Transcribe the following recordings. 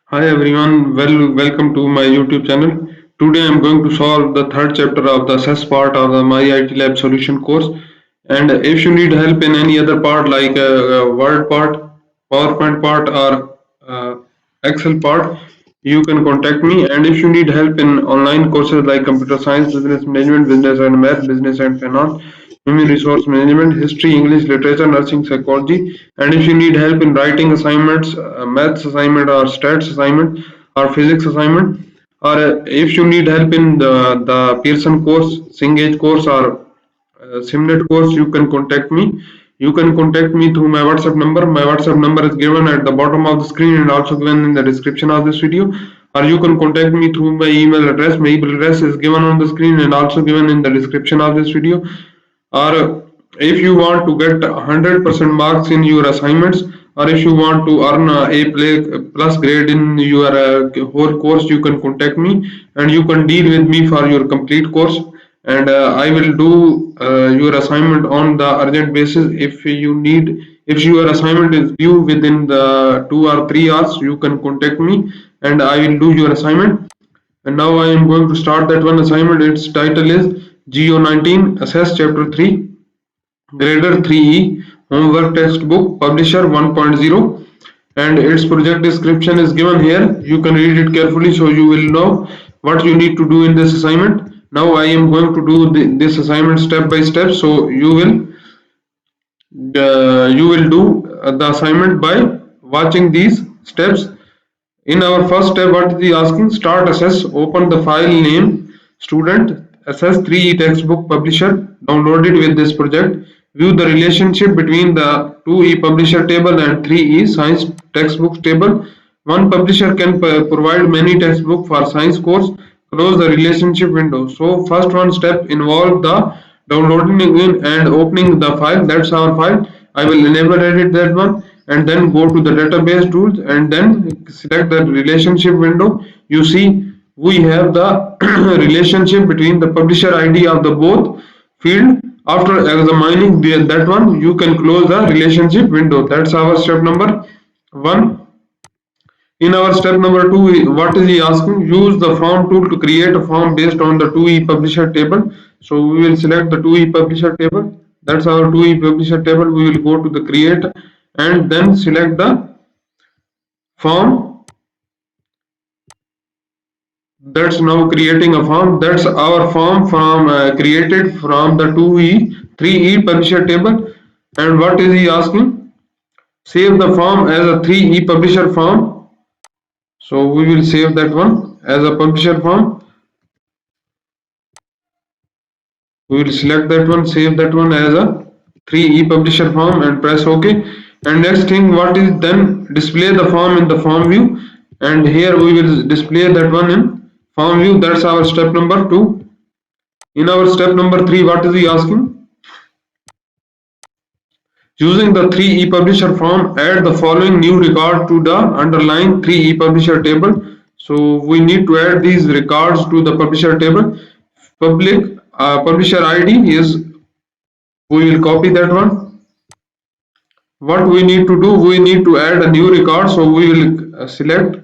Hi everyone, welcome to my YouTube channel. Today I am going to solve the third chapter of the SS part of the MylTLab solution course. And if you need help in any other part like Word part, PowerPoint part, or Excel part, you can contact me. And if you need help in online courses like computer science, business management, business and math, business and finance, human resource management, history, English, literature, nursing, psychology, and if you need help in writing assignments, maths assignment or stats assignment or physics assignment, or if you need help in the Pearson course, Cengage course or Simnet course, you can contact me. You can contact me through my WhatsApp number. My WhatsApp number is given at the bottom of the screen and also given in the description of this video. Or you can contact me through my email address. My email address is given on the screen and also given in the description of this video. Or if you want to get 100% marks in your assignments, or if you want to earn plus grade in your whole course, you can contact me and you can deal with me for your complete course, and I will do your assignment on the urgent basis. If your assignment is due within the 2 or 3 hours, you can contact me and I will do your assignment. And now I am going to start that one assignment. Its title is GO19 Assess Chapter 3, Grader 3E, Homework Textbook, Publisher 1.0, and its project description is given here. You can read it carefully so you will know what you need to do in this assignment. Now I am going to do this assignment step by step, so you will do the assignment by watching these steps. In our first step, what is he asking? Start assess, open the file name, student, assess 3E textbook publisher, downloaded with this project, view the relationship between the 2E publisher table and 3E science textbooks table. One publisher can provide many textbooks for science course, close the relationship window. So first one step involve the downloading in and opening the file. That's our file. I will enable edit that one and then go to the database tools and then select the relationship window. You see we have the relationship between the publisher ID of the both field. After examining that one, you can close the relationship window. That's our step number one. In our step number two, what is he asking? Use the form tool to create a form based on the 2E publisher table. So we will select the 2E publisher table. That's our 2E publisher table. We will go to the create and then select the form. That's now creating a form. That's our form from created from the 2E 3E publisher table. And what is he asking? Save the form as a 3E publisher form. So we will save that one as a publisher form. We will select that one, save that one as a 3E publisher form and press OK. And next thing, what is then display the form in the form view. And here we will display that one in form view. That's our step number two. In our step number three, what is he asking? Using the 3E publisher form, add the following new record to the underlying 3E publisher table. So we need to add these records to the publisher table. Publisher ID is, we will copy that one. What we need to do, we need to add a new record, so we will select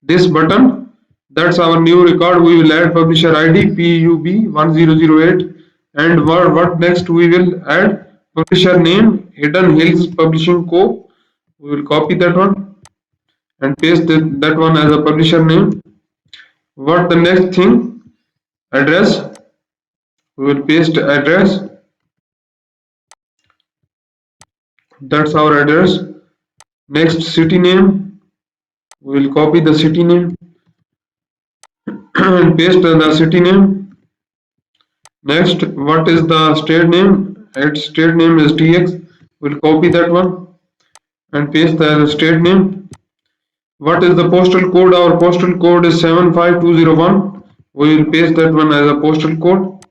this button. That's our new record. We will add publisher ID PUB1008, and what next we will add publisher name Hidden Hills Publishing Co. We will copy that one and paste that one as a publisher name. What the next thing? Address. We will paste address. That's our address. Next, city name. We will copy the city name and paste the city name. Next, what is the state name? Its state name is TX. We'll copy that one and paste the state name. What is the postal code? Our postal code is 75201. We will paste that one as a postal code.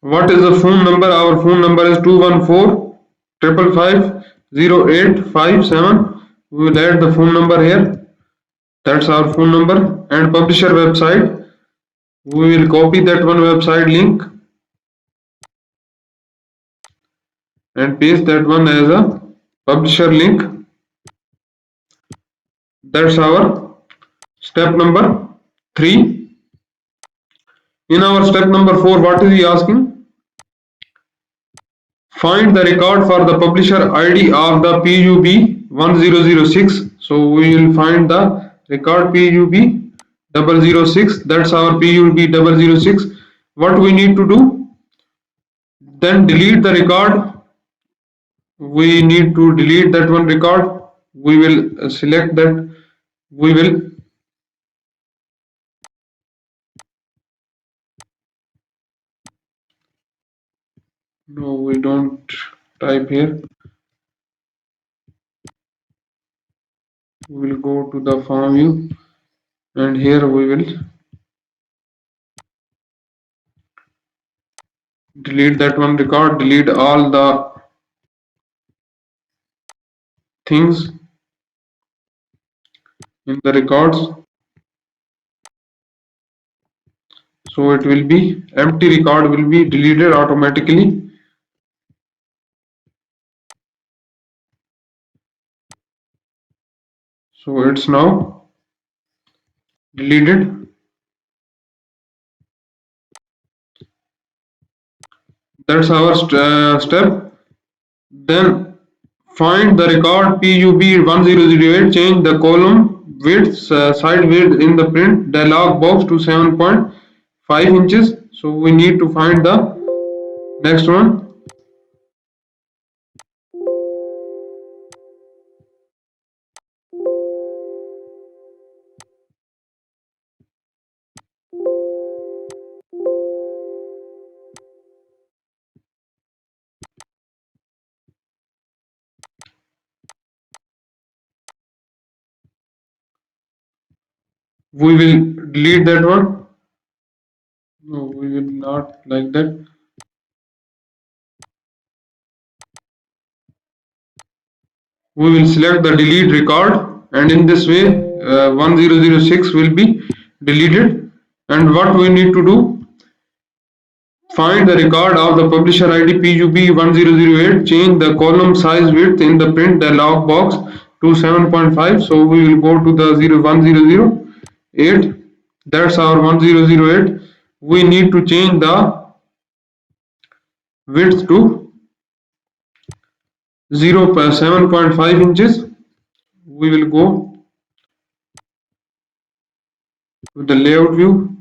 What is the phone number? Our phone number is 214 555 0857. We will add the phone number here. That's our phone number. And publisher website. We will copy that one website link and paste that one as a publisher link. That's our step number 3. In our step number 4, what is he asking? Find the record for the publisher ID of the PUB 1006. So we will find the record PUB 006. That's our PUB 006. What we need to do? Then delete the record. We need to delete that one record. We will select that. We will no, we don't type here. We will go to the form view, and here we will delete that one record, delete all the things in the records, so it will be empty record will be deleted automatically. So it's now deleted. That's our step. Then find the record PUB 1008, change the column width, side width in the print dialog box to 7.5 inches. So we need to find the next one. We will delete that one. No, we will not like that. We will select the delete record, and in this way 1006 will be deleted. And what we need to do, find the record of the publisher ID PUB 1008, change the column size width in the print dialog box to 7.5. So we will go to the 1008. That's our 1008. We need to change the width to 7.5 inches. We will go to the layout view,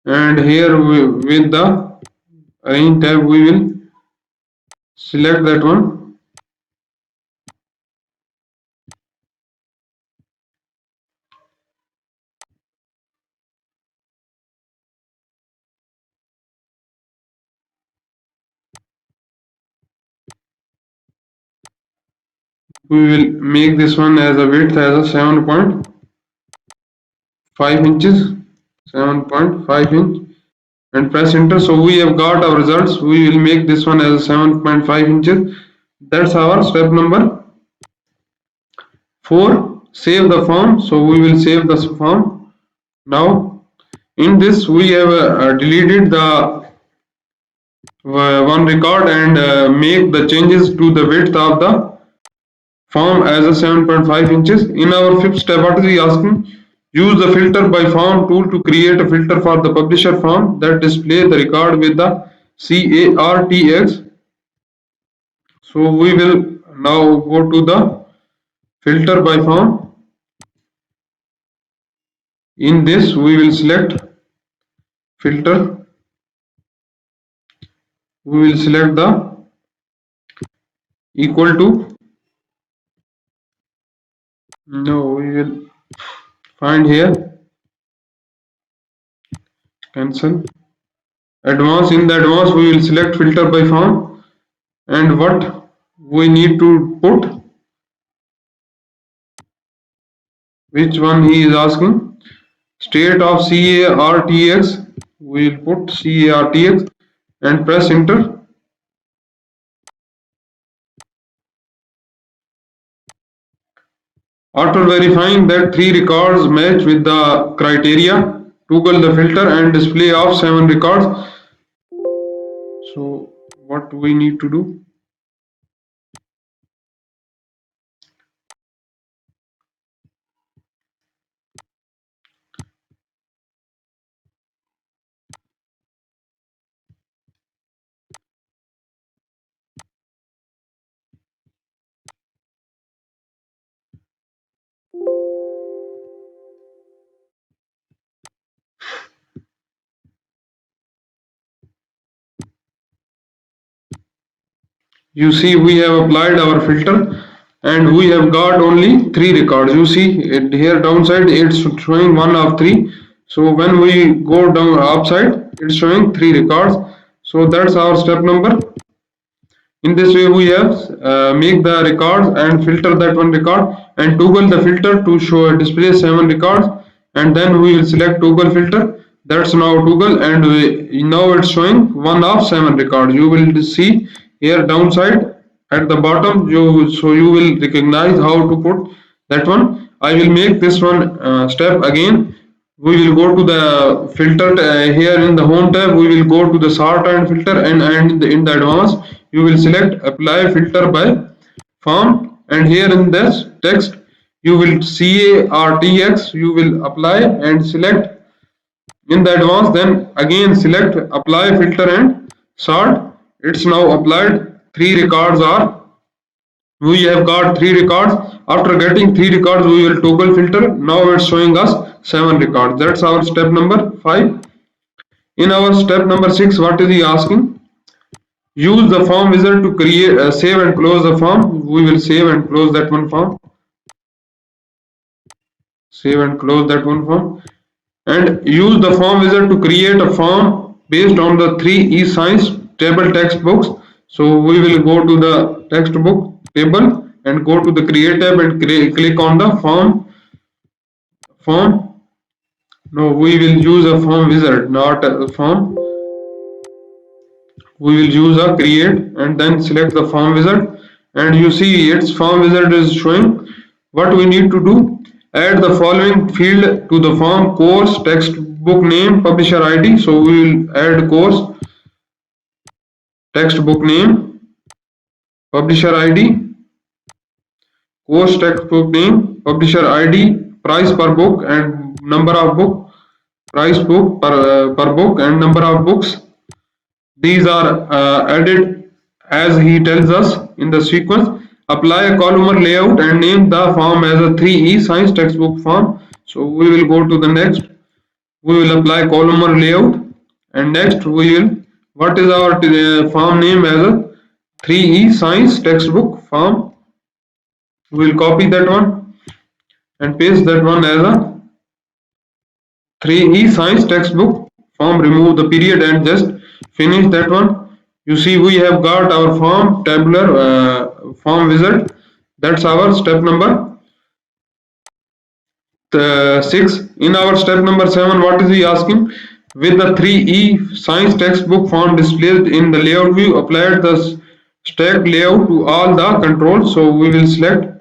and here with the arrange tab we will select that one. We will make this one as a width as a 7.5 inches, 7.5 inch, and press enter. So we have got our results. We will make this one as a 7.5 inches. That's our step number 4. Save the form. So we will save the form. Now in this we have deleted the one record and make the changes to the width of the form as a 7.5 inches. In our fifth step, what is he asking? Use the filter by form tool to create a filter for the publisher form that display the record with the CARTX. So we will now go to the filter by form. In this we will select filter. We will select the equal to. No, we will find here cancel. Advanced. In the advanced we will select filter by form, and what we need to put, which one he is asking, state of CARTX. We will put CARTX and press enter. After verifying that 3 records match with the criteria, toggle the filter and display of 7 records. So what we need to do, You see, we have applied our filter and we have got only three records. You see it here downside it's showing one of three. So when we go down upside, it's showing three records. So that's our step number. In this way, we have make the records and filter that one record and toggle the filter to show display 7 records, and then we will select toggle filter. That's now toggle, and now it's showing one of 7 records. You will see here downside at the bottom. So you will recognize how to put that one. I will make this one step again. We will go to the filter here in the home tab. We will go to the sort and filter, and in the advanced you will select apply filter by form, and here in this text you will CARTX, you will apply and select in the advanced, then again select apply filter and sort. It's now applied. Three records are, we have got three records. After getting three records, we will toggle filter. Now it's showing us 7 records. That's our step number 5. In our step number 6, what is he asking? Use the form wizard to create, save and close the form. We will save and close that one form. Save and close that one form. And use the form wizard to create a form based on the 3 e-science table textbooks. So we will go to the textbook table and go to the create tab and click on the form. No, we will use a form wizard, not a form. We will use a create and then select the form wizard, and you see its form wizard is showing. What we need to do, add the following field to the form: course, textbook name, publisher id. So we will add course, textbook name, publisher id, course, textbook name, publisher id, price per book and number of book, price book per book and number of books. These are added as he tells us in the sequence. Apply a columnar layout and name the form as a 3E science textbook form. So we will go to the next. We will apply columnar layout, and next we will, what is our form name as a 3E science textbook form. We will copy that one and paste that one as a 3E science textbook form. Remove the period and just finish that one. You see we have got our form tabular form wizard. That's our step number 6. In our step number 7, what is he asking? With the 3E science textbook form displayed in the layout view, apply the stack layout to all the controls. So we will select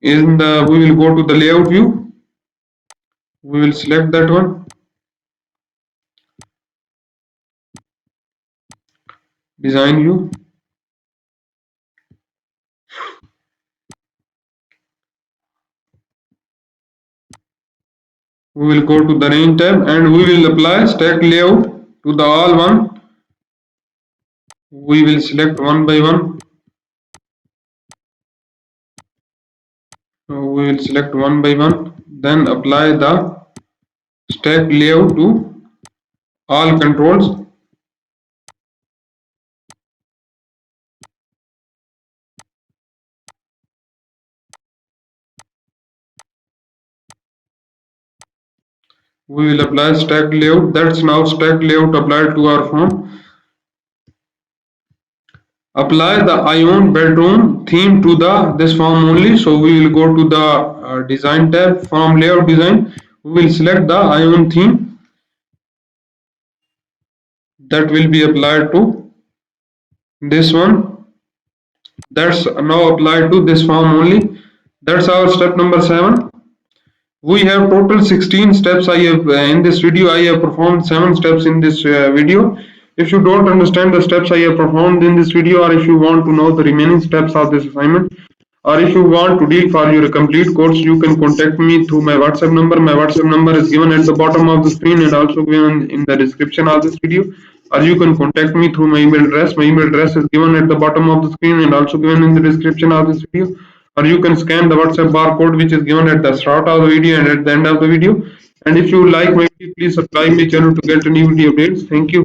we will go to the layout view. We will select that one. Design view. We will go to the range tab and we will apply stack layout to the all one. We will select one by one. We will select one by one, then apply the stack layout to all controls. We will apply stack layout. That's now stack layout applied to our form. Apply the ion bedroom theme to this form only. So we will go to the design tab, form layout design. We will select the ion theme that will be applied to this one. That's now applied to this form only. That's our step number 7. We have total 16 steps. I have in this video I have performed 7 steps in this video. If you don't understand the steps I have performed in this video, or if you want to know the remaining steps of this assignment, or if you want to deal for your complete course, you can contact me through my WhatsApp number. My WhatsApp number is given at the bottom of the screen and also given in the description of this video. Or you can contact me through my email address. My email address is given at the bottom of the screen and also given in the description of this video. Or you can scan the WhatsApp barcode which is given at the start of the video and at the end of the video. And if you like my video, please subscribe my channel to get new video updates. Thank you.